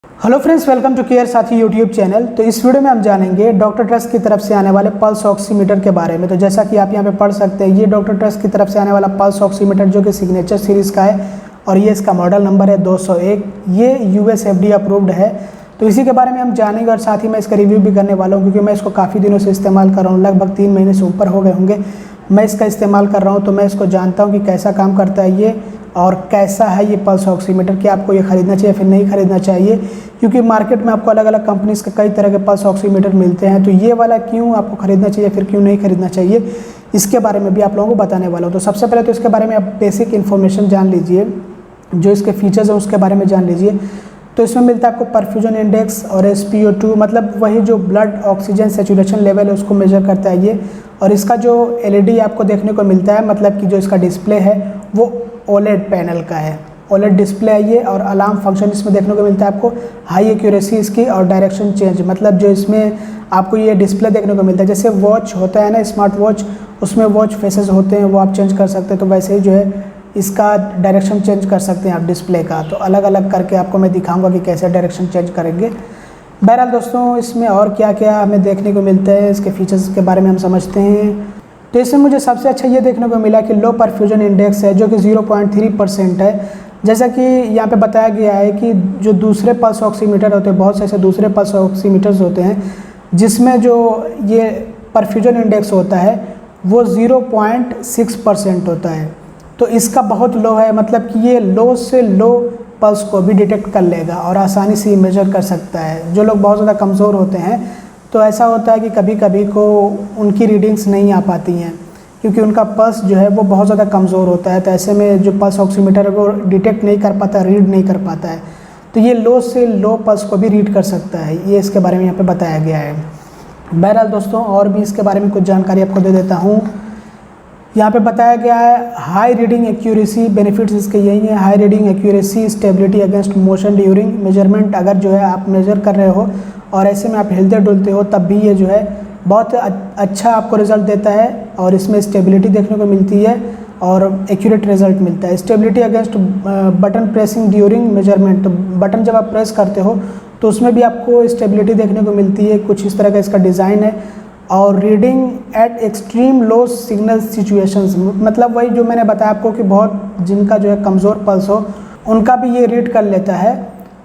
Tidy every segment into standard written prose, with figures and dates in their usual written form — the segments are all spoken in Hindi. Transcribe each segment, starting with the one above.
Hello friends, welcome to Care Saathi YouTube channel. तो इस वीडियो में हम जानेंगे डॉक्टर ट्रस्ट की तरफ से आने वाले पल्स ऑक्सीमीटर के बारे में। तो जैसा कि आप यहाँ पे पढ़ सकते हैं, ये डॉक्टर ट्रस्ट की तरफ से आने वाला पल्स ऑक्सीमीटर जो कि सिग्नेचर सीरीज़ का है और ये इसका मॉडल नंबर है 201। ये यूएस एफडीए अप्रूव्ड है। तो इसी के बारे में हम जानेंगे और साथ ही मैं इसका रिव्यू भी करने वाला हूँ, क्योंकि मैं इसको काफ़ी दिनों से इस्तेमाल कर रहा हूँ, लगभग 3 महीने से ऊपर हो गए होंगे मैं इसका इस्तेमाल कर रहा हूँ। तो मैं इसको जानता हूँ कि कैसा काम करता है ये और कैसा है ये पल्स ऑक्सीमीटर, कि आपको ये ख़रीदना चाहिए फिर नहीं ख़रीदना चाहिए, क्योंकि मार्केट में आपको अलग अलग कंपनीज़ के कई तरह के पल्स ऑक्सीमीटर मिलते हैं। तो ये वाला क्यों आपको ख़रीदना चाहिए फिर क्यों नहीं ख़रीदना चाहिए, इसके बारे में भी आप लोगों को बताने वाला हूँ। तो सबसे पहले तो इसके बारे में आप बेसिक इन्फॉर्मेशन जान लीजिए, जो इसके फीचर्स हैं उसके बारे में जान लीजिए। तो इसमें मिलता है आपको परफ्यूजन इंडेक्स और SpO2, मतलब वही जो ब्लड ऑक्सीजन सेचुरेशन लेवल है उसको मेजर करता है ये। और इसका जो LED आपको देखने को मिलता है, मतलब कि जो इसका डिस्प्ले है वो OLED पैनल का है, OLED डिस्प्ले है ये। और अलार्म फंक्शन इसमें देखने को मिलता है आपको, हाई एक्यूरेसी इसकी और डायरेक्शन चेंज, मतलब जो इसमें आपको ये डिस्प्ले देखने को मिलता है, जैसे वॉच होता है ना स्मार्ट वॉच, उसमें वॉच फेसेस होते हैं वो आप चेंज कर सकते हैं। तो वैसे ही जो है इसका डायरेक्शन चेंज कर सकते हैं आप डिस्प्ले का। तो अलग अलग करके आपको मैं दिखाऊंगा कि कैसे डायरेक्शन चेंज करेंगे। बहरहाल दोस्तों, इसमें और क्या क्या हमें देखने को मिलता है, इसके फीचर्स के बारे में हम समझते हैं। तो इसमें मुझे सबसे अच्छा ये देखने को मिला कि लो परफ्यूजन इंडेक्स है, जो कि 0.3% है। जैसा कि यहाँ पे बताया गया है कि जो दूसरे पल्स ऑक्सीमीटर होते हैं, बहुत से ऐसे दूसरे पल्स ऑक्सीमीटर्स होते हैं जिसमें जो ये परफ्यूजन इंडेक्स होता है वो 0.6% होता है। तो इसका बहुत लो है, मतलब कि ये लो से लो पल्स को भी डिटेक्ट कर लेगा और आसानी से मेजर कर सकता है। जो लोग बहुत ज़्यादा कमज़ोर होते हैं, तो ऐसा होता है कि कभी कभी को उनकी रीडिंग्स नहीं आ पाती हैं, क्योंकि उनका पल्स जो है वो बहुत ज़्यादा कमज़ोर होता है। तो ऐसे में जो पल्स ऑक्सीमीटर है वो डिटेक्ट नहीं कर पाता, रीड नहीं कर पाता है। तो ये लो से लो पल्स को भी रीड कर सकता है, ये इसके बारे में यहाँ पे बताया गया है। बहरहाल दोस्तों, और भी इसके बारे में कुछ जानकारी आपको दे देता हूँ। यहाँ पे बताया गया है हाई रीडिंग एक्यूरेसी, बेनिफिट्स इसके यही हैं, high reading accuracy, stability against motion during measurement. अगर जो है आप मेजर कर रहे हो और ऐसे में आप हिलते डुलते हो तब भी ये जो है बहुत अच्छा आपको रिजल्ट देता है। और इसमें स्टेबिलिटी देखने को मिलती है और एक्यूरेट रिजल्ट मिलता है। Stability against button pressing during measurement, तो बटन जब आप प्रेस करते हो तो उसमें भी आपको स्टेबिलिटी देखने को मिलती है, कुछ इस तरह का इसका डिज़ाइन है। और reading eight extreme low signal situations, मतलब वही जो मैंने बताया आपको कि बहुत जिनका जो है कमज़ोर पल्स हो उनका भी ये रीड कर लेता है।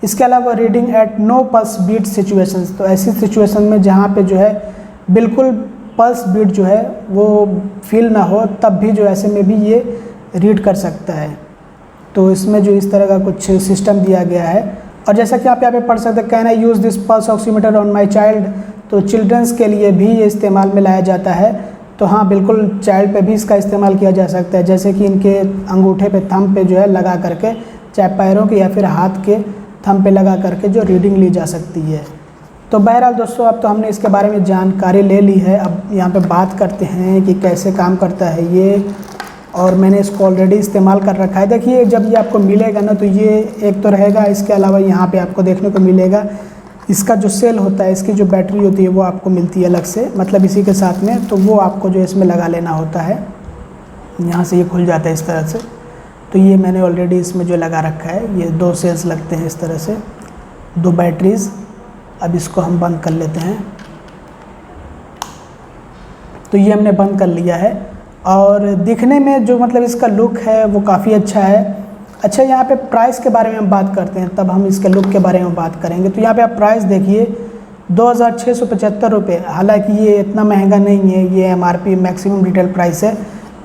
इसके अलावा reading at no pulse beat situations, तो ऐसी सिचुएशन में जहाँ पे जो है बिल्कुल पल्स बीट जो है वो फील ना हो, तब भी जो ऐसे में भी ये रीड कर सकता है। तो इसमें जो इस तरह का कुछ सिस्टम दिया गया है। और जैसा कि आप यहाँ पे पढ़ सकते हैं, can I use this pulse oximeter on my child, तो चिल्ड्रंस के लिए भी ये इस्तेमाल में लाया जाता है। तो हाँ, बिल्कुल चाइल्ड पे भी इसका इस्तेमाल किया जा सकता है, जैसे कि इनके अंगूठे पे, थंब पे जो है लगा करके, चाहे पैरों के या फिर हाथ के थंब पे लगा करके जो रीडिंग ली जा सकती है। तो बहरहाल दोस्तों, अब तो हमने इसके बारे में जानकारी ले ली है। अब यहाँ पे बात करते हैं कि कैसे काम करता है ये, और मैंने इसको ऑलरेडी इस्तेमाल कर रखा है। देखिए, जब ये आपको मिलेगा ना, तो ये एक तो रहेगा, इसके अलावा यहाँ पे आपको देखने को मिलेगा इसका जो सेल होता है, इसकी जो बैटरी होती है वो आपको मिलती है अलग से, मतलब इसी के साथ में। तो वो आपको जो इसमें लगा लेना होता है, यहाँ से ये खुल जाता है इस तरह से। तो ये मैंने ऑलरेडी इसमें जो लगा रखा है, ये 2 सेल्स लगते हैं इस तरह से, 2 बैटरीज़। अब इसको हम बंद कर लेते हैं। तो ये हमने बंद कर लिया है। और दिखने में जो मतलब इसका लुक है वो काफ़ी अच्छा है। अच्छा, यहाँ पे प्राइस के बारे में हम बात करते हैं, तब हम इसके लुक के बारे में बात करेंगे। तो यहाँ पे आप प्राइस देखिए, 2675 रुपये। हालांकि ये इतना महंगा नहीं है, ये MRP मैक्सिमम रिटेल प्राइस है।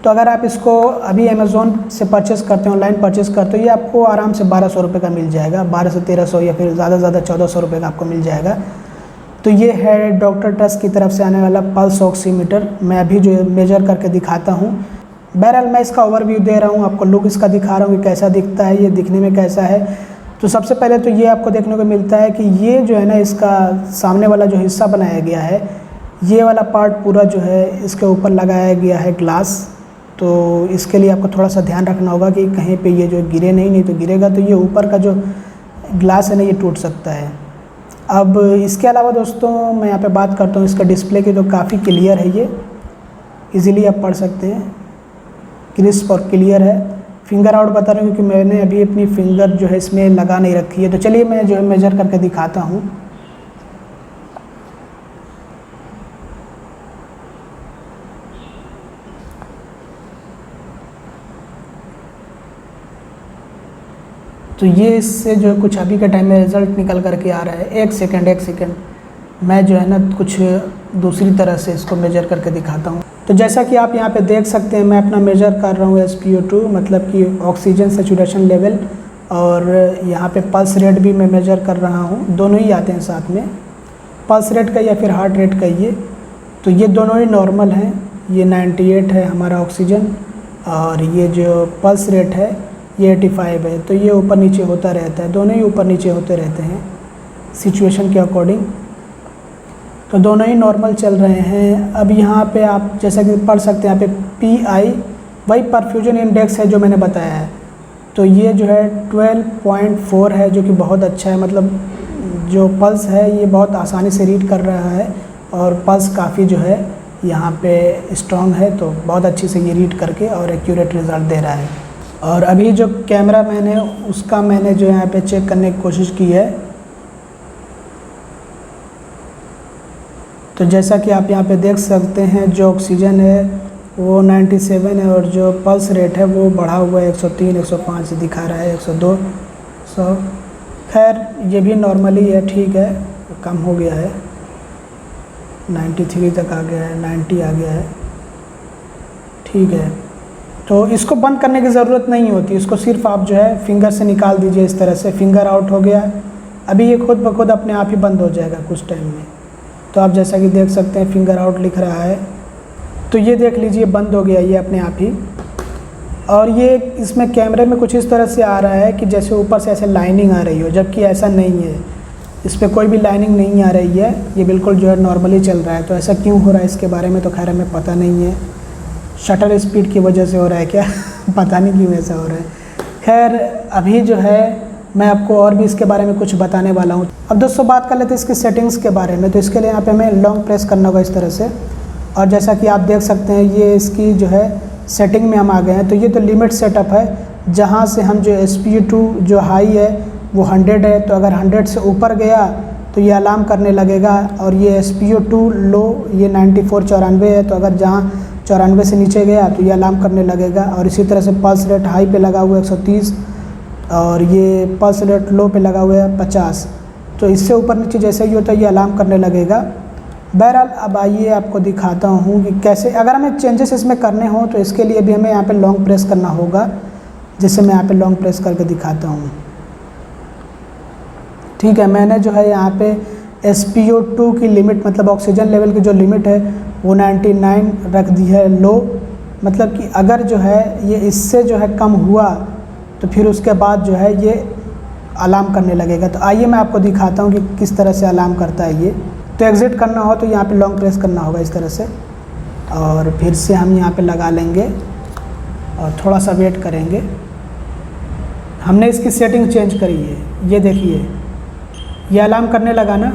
तो अगर आप इसको अभी अमेज़ोन से परचेज़ करते हो, ऑनलाइन परचेज़ करते हो, ये आपको आराम से 1200 रुपये का मिल जाएगा, 1200 से 1300 या फिर ज़्यादा से ज़्यादा 1400 रुपये का आपको मिल जाएगा। तो ये है डॉक्टर ट्रस्ट की तरफ से आने वाला पल्स ऑक्सीमीटर। मैं अभी जो मेजर करके दिखाता हूँ। बहरहाल मैं इसका ओवरव्यू दे रहा हूँ, आपको लुक इसका दिखा रहा हूँ कि कैसा दिखता है, ये दिखने में कैसा है। तो सबसे पहले तो ये आपको देखने को मिलता है कि ये जो है ना, इसका सामने वाला जो हिस्सा बनाया गया है, ये वाला पार्ट पूरा जो है इसके ऊपर लगाया गया है ग्लास। तो इसके लिए आपको थोड़ा सा ध्यान रखना होगा कि कहीं पे ये जो गिरे नहीं तो गिरेगा तो ये ऊपर का जो ग्लास है ना, ये टूट सकता है। अब इसके अलावा दोस्तों, मैं यहाँ पे बात करता हूँ इसका डिस्प्ले की, तो काफ़ी क्लियर है, ये इजीली आप पढ़ सकते हैं, क्रिस्प और क्लियर है। फिंगर आउट बता रहा हूँ क्योंकि मैंने अभी अपनी फिंगर जो है इसमें लगा नहीं रखी है। तो चलिए मैं जो है मेजर करके दिखाता हूँ। तो ये इससे जो कुछ अभी के टाइम में रिज़ल्ट निकल करके आ रहा है। एक सेकंड मैं जो है ना कुछ दूसरी तरह से इसको मेजर करके दिखाता हूँ। तो जैसा कि आप यहाँ पे देख सकते हैं, मैं अपना मेजर कर रहा हूँ SpO2 मतलब कि ऑक्सीजन सैचुरेशन लेवल, और यहाँ पे पल्स रेट भी मैं मेजर कर रहा हूँ। दोनों ही आते हैं साथ में, पल्स रेट का या फिर हार्ट रेट का। ये तो ये दोनों ही नॉर्मल हैं। ये 98 है हमारा ऑक्सीजन, और ये जो पल्स रेट है ये 85 है। तो ये ऊपर नीचे होता रहता है, दोनों ही ऊपर नीचे होते रहते हैं सिचुएशन के अकॉर्डिंग। तो दोनों ही नॉर्मल चल रहे हैं। अब यहाँ पे आप जैसा कि पढ़ सकते हैं, यहाँ पे PI वही परफ्यूजन इंडेक्स है जो मैंने बताया है। तो ये जो है 12.4 है, जो कि बहुत अच्छा है। मतलब जो पल्स है ये बहुत आसानी से रीड कर रहा है, और पल्स काफ़ी जो है यहाँ पे स्ट्रॉन्ग है। तो बहुत अच्छी से ये रीड करके और एक्यूरेट रिज़ल्ट दे रहा है। और अभी जो कैमरा मैंने उसका मैंने जो यहाँ पे चेक करने की कोशिश की है। तो जैसा कि आप यहाँ पे देख सकते हैं, जो ऑक्सीजन है वो 97 है, और जो पल्स रेट है वो बढ़ा हुआ है 103 105 दिखा रहा है, 102 100। खैर ये भी नॉर्मली है, ठीक है, कम हो गया है, 93 तक आ गया है, 90 आ गया है, ठीक है। तो इसको बंद करने की ज़रूरत नहीं होती, इसको सिर्फ आप जो है फिंगर से निकाल दीजिए इस तरह से। फिंगर आउट हो गया, अभी ये खुद ब खुद अपने आप ही बंद हो जाएगा कुछ टाइम में। तो आप जैसा कि देख सकते हैं फिंगर आउट लिख रहा है, तो ये देख लीजिए बंद हो गया ये अपने आप ही। और ये इसमें कैमरे में कुछ इस तरह से आ रहा है कि जैसे ऊपर से ऐसे लाइनिंग आ रही हो, जबकि ऐसा नहीं है, इस पर कोई भी लाइनिंग नहीं आ रही है। ये बिल्कुल जो है नॉर्मली चल रहा है। तो ऐसा क्यों हो रहा है इसके बारे में तो खैर हमें पता नहीं है, शटर स्पीड की वजह से हो रहा है क्या पता नहीं क्यों ऐसा हो रहा है। खैर अभी जो है मैं आपको और भी इसके बारे में कुछ बताने वाला हूँ। अब दोस्तों बात कर लेते हैं इसकी सेटिंग्स के बारे में। तो इसके लिए यहाँ पे हमें लॉन्ग प्रेस करना होगा इस तरह से, और जैसा कि आप देख सकते हैं ये इसकी जो है सेटिंग में हम आ गए हैं। तो ये तो लिमिट सेटअप है, जहाँ से हम जो SpO2 जो हाई है वो 100 है। तो अगर 100 से ऊपर गया तो ये अलार्म करने लगेगा, और ये SpO2 लो ये 94 94 है। तो अगर जहाँ 94 से नीचे गया तो ये अलार्म करने लगेगा। और इसी तरह से पल्स रेट हाई पे लगा हुआ है 130, और ये पल्स रेट लो पे लगा हुआ है 50। तो इससे ऊपर नीचे जैसे ही होता है ये अलार्म करने लगेगा। बहरहाल अब आइए आपको दिखाता हूँ कि कैसे अगर हमें चेंजेस इसमें करने हो तो इसके लिए भी हमें यहाँ पे लॉन्ग प्रेस करना होगा, जिससे मैं यहाँ पे लॉन्ग प्रेस करके दिखाता हूँ। ठीक है, मैंने जो है यहाँ पे SpO2 की लिमिट मतलब ऑक्सीजन लेवल की जो लिमिट है वो 99 रख दी है लो। मतलब कि अगर जो है ये इससे जो है कम हुआ तो फिर उसके बाद जो है ये अलार्म करने लगेगा। तो आइए मैं आपको दिखाता हूँ कि किस तरह से अलार्म करता है ये। तो एग्ज़िट करना हो तो यहाँ पे लॉन्ग प्रेस करना होगा इस तरह से, और फिर से हम यहाँ पे लगा लेंगे और थोड़ा सा वेट करेंगे। हमने इसकी सेटिंग चेंज करी है, ये देखिए ये अलार्म करने लगा ना,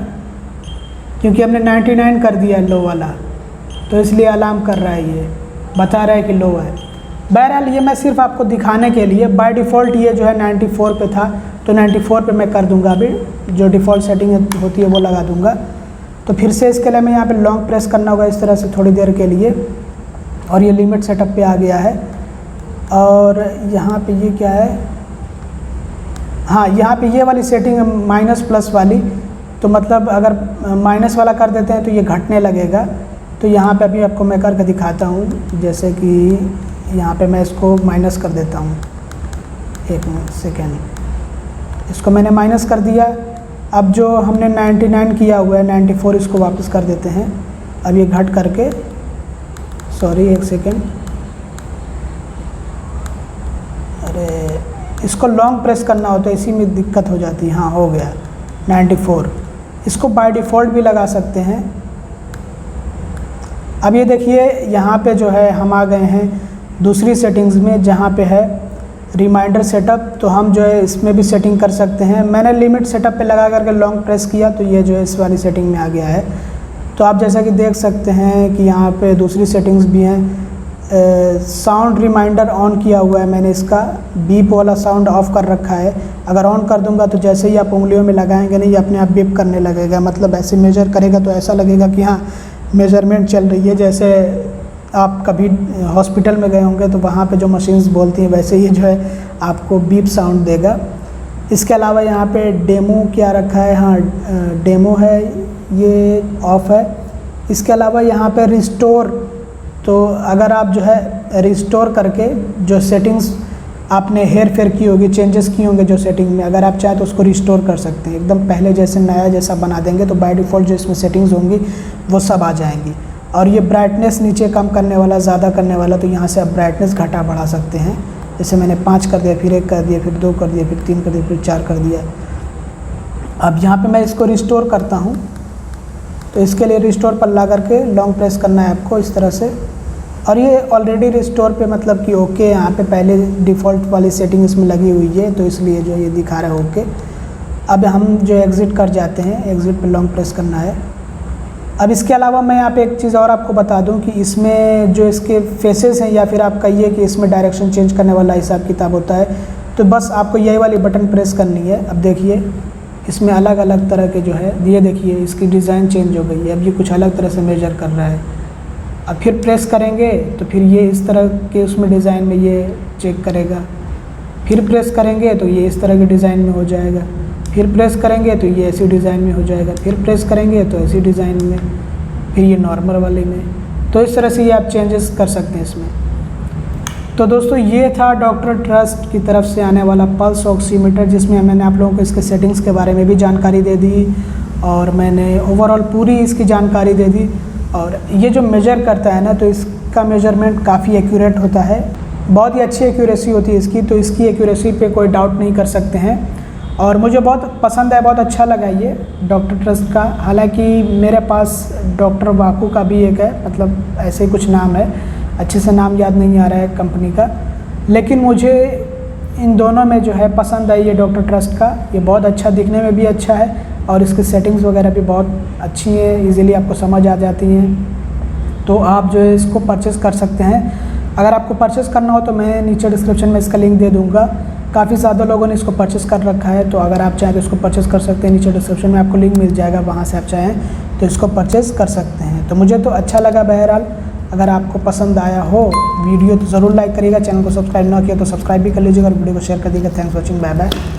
क्योंकि हमने 99 कर दिया लो वाला, तो इसलिए अलार्म कर रहा है, ये बता रहा है कि लो है। बहरहाल ये मैं सिर्फ आपको दिखाने के लिए, बाय डिफ़ॉल्ट ये जो है 94 पे था, तो 94 पे मैं कर दूंगा। अभी जो डिफ़ॉल्ट सेटिंग होती है वो लगा दूंगा। तो फिर से इसके लिए मैं यहाँ पे लॉन्ग प्रेस करना होगा इस तरह से थोड़ी देर के लिए, और ये लिमिट सेटअप पे आ गया है। और यहाँ पे ये क्या है, हाँ यहाँ पे ये वाली सेटिंग है माइनस प्लस वाली। तो मतलब अगर माइनस वाला कर देते हैं तो ये घटने लगेगा। तो यहाँ पे अभी आपको मैं करके दिखाता हूँ, जैसे कि यहाँ पे मैं इसको माइनस कर देता हूँ, एक सेकेंड, इसको मैंने माइनस कर दिया। अब जो हमने 99 किया हुआ है 94 इसको वापस कर देते हैं। अब ये घट करके, सॉरी एक सेकेंड, अरे इसको लॉन्ग प्रेस करना होता है, इसी में दिक्कत हो जाती है। हाँ हो गया 94। इसको बाय डिफ़ॉल्ट भी लगा सकते हैं। अब ये देखिए यहाँ पे जो है हम आ गए हैं दूसरी सेटिंग्स में, जहाँ पे है रिमाइंडर सेटअप। तो हम जो है इसमें भी सेटिंग कर सकते हैं। मैंने लिमिट सेटअप पे लगा करके लॉन्ग प्रेस किया तो ये जो है इस वाली सेटिंग में आ गया है। तो आप जैसा कि देख सकते हैं कि यहाँ पे दूसरी सेटिंग्स भी हैं, साउंड रिमाइंडर ऑन किया हुआ है मैंने, इसका बीप वाला साउंड ऑफ कर रखा है। अगर ऑन कर दूंगा तो जैसे ही आप उंगलियों में लगाएंगे नहीं, ये अपने आप बीप करने लगेगा, मतलब ऐसे मेजर करेगा तो ऐसा लगेगा कि हाँ मेजरमेंट चल रही है। जैसे आप कभी हॉस्पिटल में गए होंगे तो वहाँ पे जो मशीन्स बोलती हैं वैसे ही जो है आपको बीप साउंड देगा। इसके अलावा यहाँ पे डेमो क्या रखा है, हाँ डेमो है, ये ऑफ है। इसके अलावा यहाँ पे रिस्टोर, तो अगर आप जो है रिस्टोर करके जो सेटिंग्स आपने हेर फेर की होगी, चेंजेस किए होंगे जो सेटिंग में, अगर आप चाहें तो उसको रिस्टोर कर सकते हैं। एकदम पहले जैसे नया जैसा बना देंगे तो बाय डिफ़ॉल्ट जो इसमें सेटिंग्स होंगी वो सब आ जाएंगी। और ये ब्राइटनेस नीचे कम करने वाला, ज़्यादा करने वाला, तो यहाँ से आप ब्राइटनेस घटा बढ़ा सकते हैं। जैसे मैंने 5 कर दिया, फिर 1 कर दिया, फिर 2 कर दिया, फिर 3 कर दिया, फिर 4 कर दिया। अब यहाँ पे मैं इसको रिस्टोर करता हूँ, तो इसके लिए रिस्टोर पर ला करके लॉन्ग प्रेस करना है आपको इस तरह से। और ये ऑलरेडी रिस्टोर पे मतलब कि ओके, यहाँ पे पहले डिफ़ॉल्ट वाली सेटिंग इसमें लगी हुई है तो इसलिए जो ये दिखा रहा है ओके। अब हम जो एग्ज़िट कर जाते हैं, एग्ज़िट पे लॉन्ग प्रेस करना है। अब इसके अलावा मैं यहाँ पे एक चीज़ और आपको बता दूँ कि इसमें जो इसके फेसेस हैं, या फिर आप कहिए कि इसमें डायरेक्शन चेंज करने वाला हिसाब किताब होता है, तो बस आपको यही वाली बटन प्रेस करनी है। अब देखिए इसमें अलग अलग तरह के जो है, ये देखिए इसकी डिज़ाइन चेंज हो गई है। अब ये कुछ अलग तरह से मेजर कर रहा है। अब फिर प्रेस करेंगे तो फिर ये इस तरह के उसमें डिज़ाइन में ये चेक करेगा। फिर प्रेस करेंगे तो ये इस तरह के डिज़ाइन में हो जाएगा। फिर प्रेस करेंगे तो ये ऐसी डिज़ाइन में हो जाएगा। फिर प्रेस करेंगे तो ऐसी डिज़ाइन में, फिर ये नॉर्मल वाले में। तो इस तरह से ये आप चेंजेस कर सकते हैं इसमें। तो दोस्तों ये था डॉक्टर ट्रस्ट की तरफ से आने वाला पल्स ऑक्सीमीटर, जिसमें मैंने आप लोगों को इसके सेटिंग्स के बारे में भी जानकारी दे दी और मैंने ओवरऑल पूरी इसकी जानकारी दे दी। और ये जो मेजर करता है ना, तो इसका मेजरमेंट काफ़ी एक्यूरेट होता है, बहुत ही अच्छी एक्यूरेसी होती है इसकी। तो इसकी एक्यूरेसी पे कोई डाउट नहीं कर सकते हैं और मुझे बहुत पसंद है, बहुत अच्छा लगा ये डॉक्टर ट्रस्ट का। हालांकि मेरे पास डॉक्टर वाकू का भी एक है, मतलब ऐसे ही कुछ नाम है, अच्छे से नाम याद नहीं आ रहा है कंपनी का, लेकिन मुझे इन दोनों में जो है पसंद आई ये डॉक्टर ट्रस्ट का। ये बहुत अच्छा, दिखने में भी अच्छा है और इसकी सेटिंग्स वगैरह भी बहुत अच्छी है, इजीली आपको समझ आ जाती हैं। तो आप जो है इसको परचेज़ कर सकते हैं। अगर आपको परचेज़ करना हो तो मैं नीचे डिस्क्रिप्शन में इसका लिंक दे दूँगा। काफ़ी ज़्यादा लोगों ने इसको परचेज़ कर रखा है, तो अगर आप चाहें तो इसको परचेज़ कर सकते हैं। नीचे डिस्क्रिप्शन में आपको लिंक मिल जाएगा, वहाँ से आप चाहें तो इसको परचेज़ कर सकते हैं। तो मुझे तो अच्छा लगा। बहरहाल अगर आपको पसंद आया हो वीडियो तो ज़रूर लाइक करिएगा, चैनल को सब्सक्राइब ना किया तो सब्सक्राइब भी कर लीजिएगा और वीडियो को शेयर कर दीजिएगा। Thanks for watching, bye bye.